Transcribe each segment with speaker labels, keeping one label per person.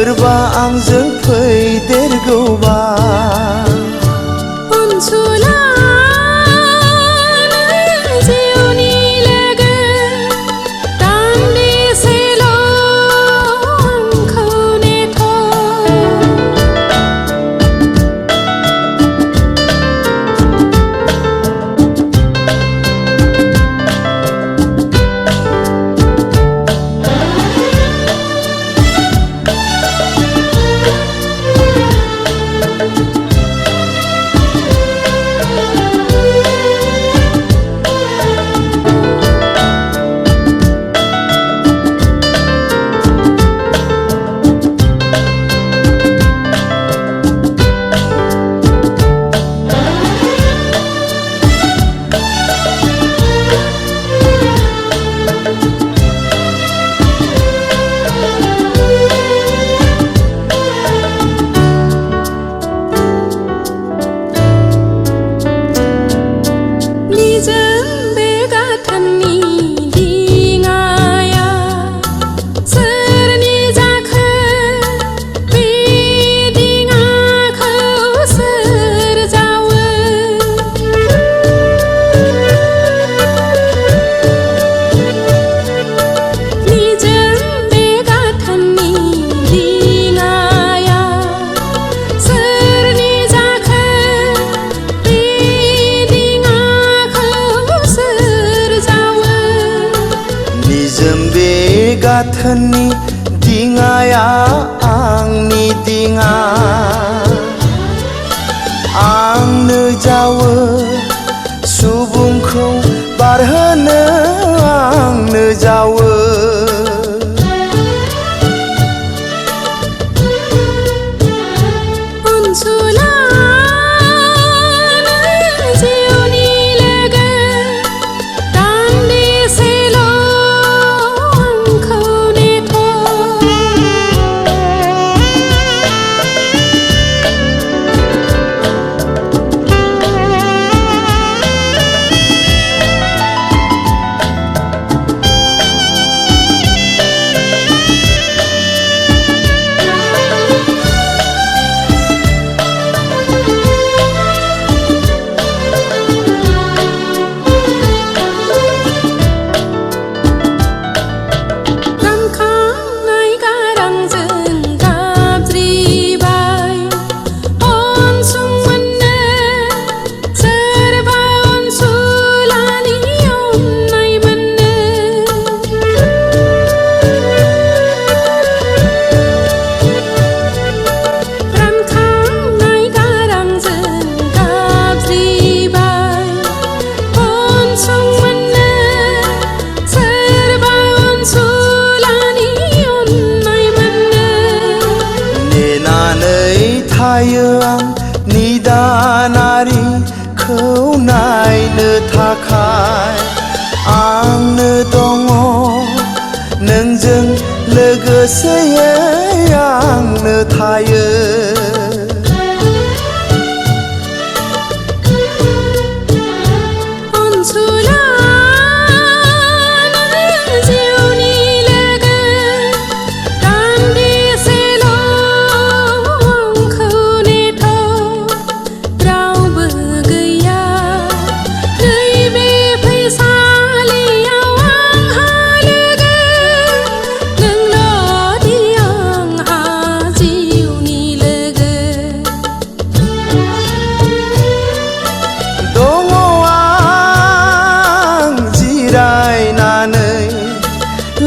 Speaker 1: सोरबा आंजों फैदेरगौबा
Speaker 2: अनसुला जिउनि लोगो दान्दिसेल' आंखौ नेथ'
Speaker 1: गाथोननि दिङाया आंनि दिङा आंनो जावो सुबुंखौ बारहोनो आंनो जावो
Speaker 2: अनसुला जिउनि लोगो दान्दिसेल' आंखौ नेथ'
Speaker 1: थायो आं निदानारिखौ नायनो थाखाय आंनो दङ नोंजों लोगोसेयै आंनो थायो
Speaker 2: अनसुला जिउनि लोगो दान्दिसेल' आंखौ नेथ' रावबो गैया नैबे फैसालियाव आंहा लोगो नोंल'दि आंहा जिउनि लोगो
Speaker 1: दङ आं जिरायनानै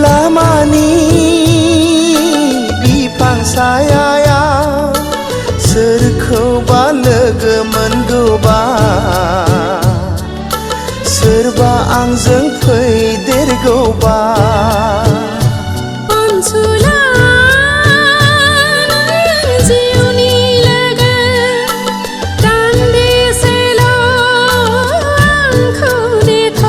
Speaker 1: लामानि बिफां सायायाव सोरखौबा लोगो मोनगौबा सोरबा आंजों फैदेरगौबा
Speaker 2: अनसुला जिउनि लोगो दान्दिसेल' आंखौ नेथ'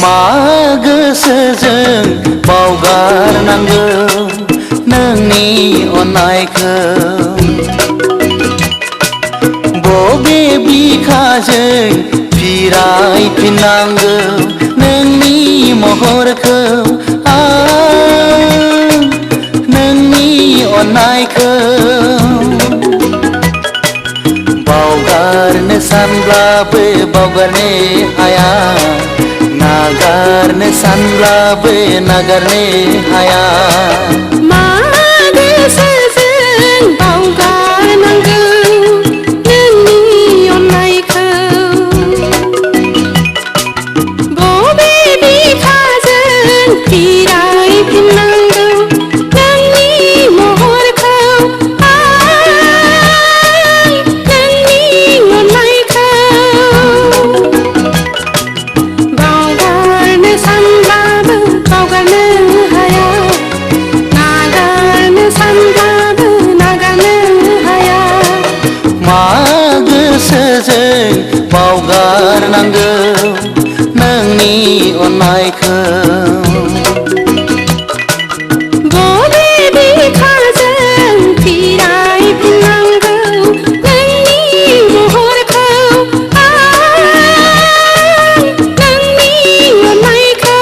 Speaker 1: मा गोसोजों बावगारनांगौ नोंनि अननायखौ बबे बिखाजों फिरायफिननांगौ नोंनि महरखौ आं नोंनि अननायखौ बावगारनो सानब्लाबो बावगारनो हाया नागारनो सानब्लाबो नागारनो हाया
Speaker 2: मा गोसोजों बावगारनांगौ नोंनि अननायखौ बबे बिखाजों फिरायफिननांगौ नोंनि महरखौ आं नोंनि अननायखौ बावगारनो सानब्लाबो बावगारनो हाया नागारनो सानब्लाबो नागारनो हाया
Speaker 1: मा गोसोजों बावगारनांगौ नोंनि अननायखौ
Speaker 2: बबे बिखाजों फिरायफिननांगौ नोंनि महरखौ आं नोंनि अननायखौ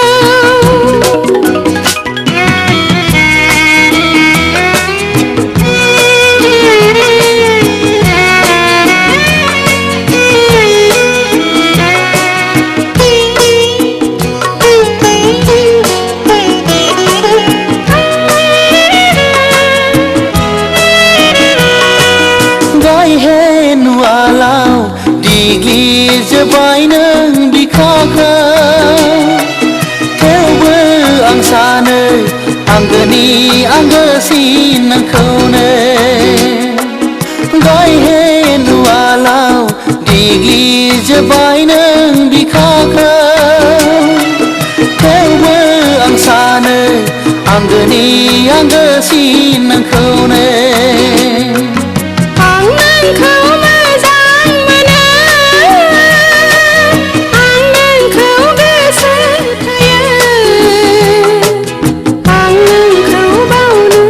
Speaker 1: गायहे नुवालाव दिग्लिजोब्बाय नों बिखाखौ थेवबो आं सानो आंगोनि आंगोसिन नोंखौनो गायहे नुवालाव दिग्लिजोब्बाय नों बिखाखौ थेवबो आं सानो आंगोनि आंगोसिन नोंखौनो
Speaker 2: आं नोंखौ मोजां मोनो आं नोंखौ गोसो थोयो आं नोंखौ बावनो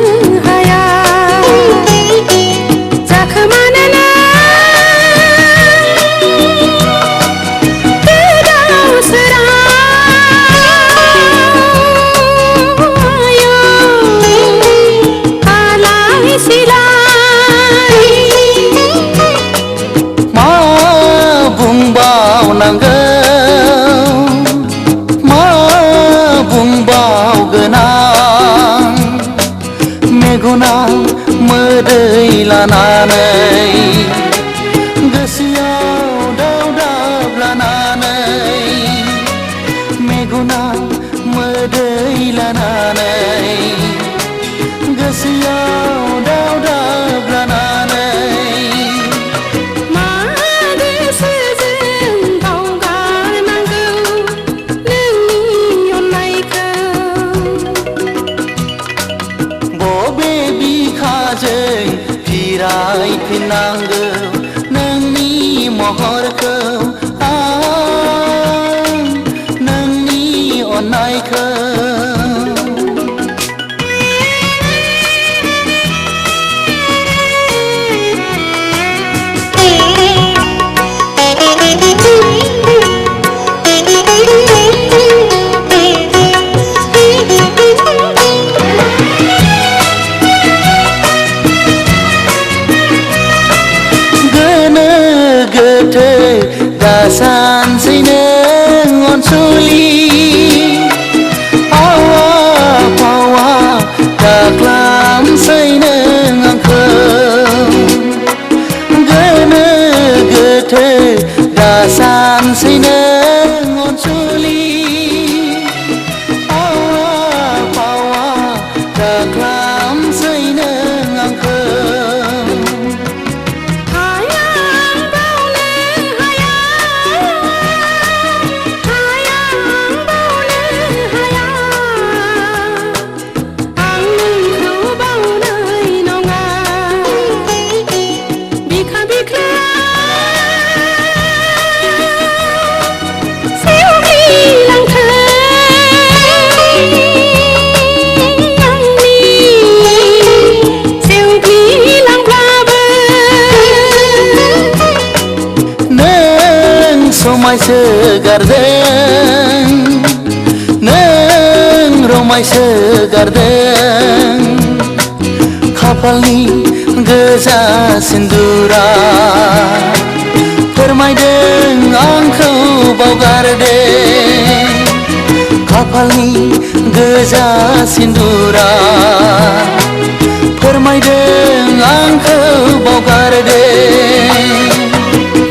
Speaker 2: हाया जाखोमानो गोदाव सोराव आलाय सिलाय
Speaker 1: मा बुंबावनांगौ मा बुंबावगोन आं मेगनाव मोदै लानानै गोसोआव दावदाब लानानै मेगनाव मोदै लानानै गोसोआव दावदाब लानानै
Speaker 2: मा गोसोजों बावगारनांगौ नोंनि अननायखौ
Speaker 1: बबे बिखाजों फिरायफिननांगौ नोंनि महरखौ आं नोंनि अननायखौ गारदों नों रमायसो गारदों खाफालनि गोजा सिन्दुरा फोरमायदों आंखौ बावगारदों खाफालनि गोजा सिन्दुरा फोरमायदों आंखौ बावगारदों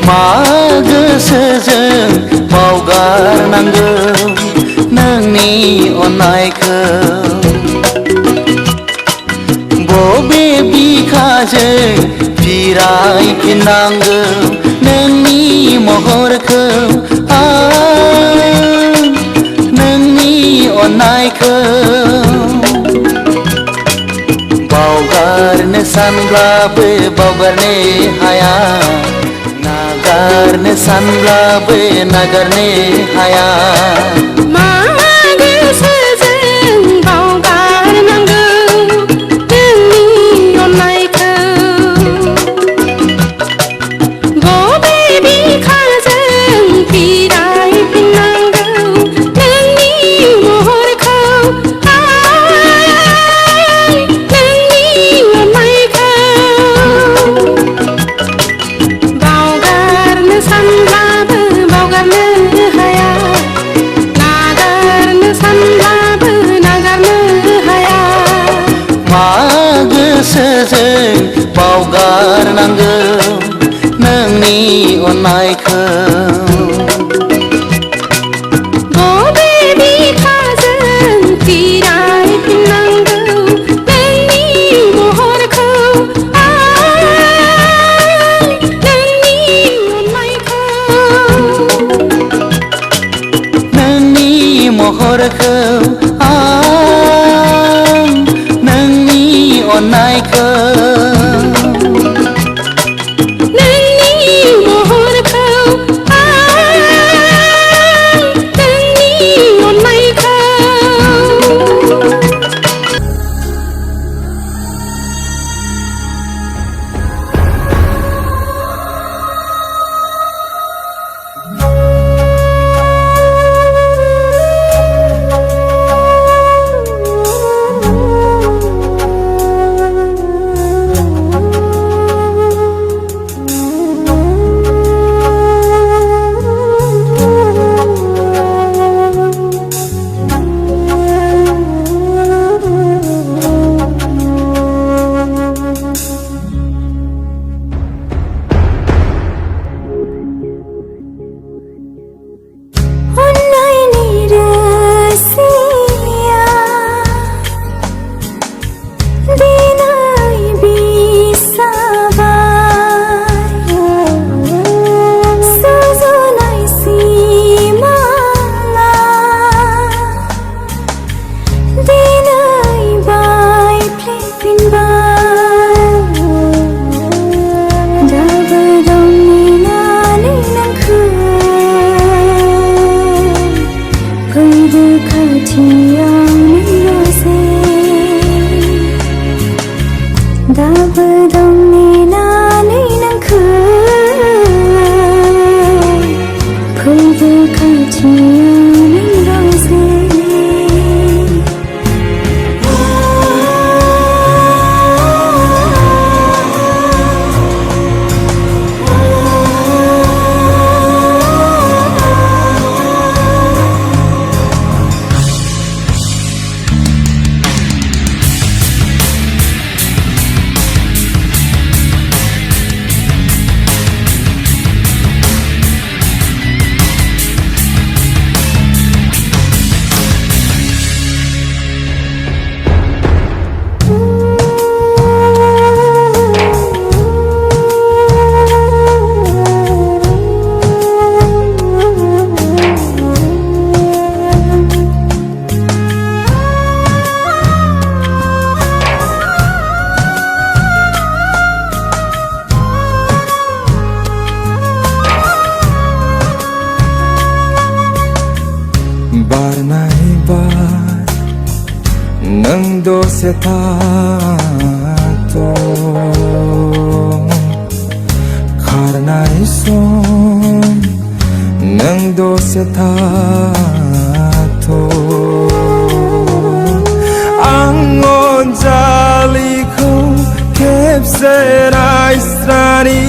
Speaker 1: मा गोसोजों बावगारनांगौ नोंनि अननायखौ बबे बिखाजों फिरायफिननांगौ नोंनि महरखौ नोंनि अननायखौ बावगारनो सानब्लाबो बावगारनो हाया नागारनो सानब्लाबो नागारनो हाया
Speaker 2: मा गोसोजों बावगारनांगौ नोंनि अननायखौ बबे बिखाजों फिरायफिननांगौ नोंनि महरखौ नोंनि अननायखौ बावगारनो सानब्लाबो बावगारनो हाया नागारनो सानब्लाबो नागारनो हाया
Speaker 1: मा गोसोजों बावगारनांगौ नोंनि अननायखौ
Speaker 2: बबे बिखाजों फिरायफिननांगौ नोंनि महरखौ नोंनि अननायखौ
Speaker 1: नोंनि महरखौ नोंनि अननायखौ
Speaker 2: नोंनि महरखौ नोंनि अननायखौ
Speaker 3: बारनाय बार नों दसे थाथ' खारनाय सम नों दसे थाथ' आं अनजालिखौ खेबसे रायस्रानि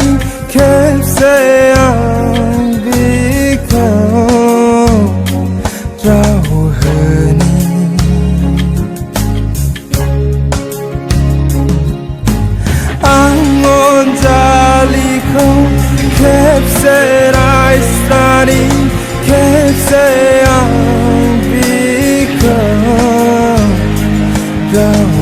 Speaker 3: खेबसे आं बिखौ राव होनि आं अनजालिखौ खेबसे रायस्रानि खेबसे आं बिखौ राव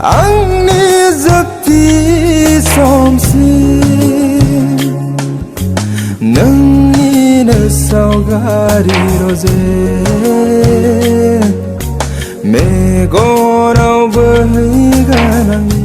Speaker 3: आंनि जोबथि समसिम नोंनिनो सावगारि रजे मेगनाव बोहैगानांगौ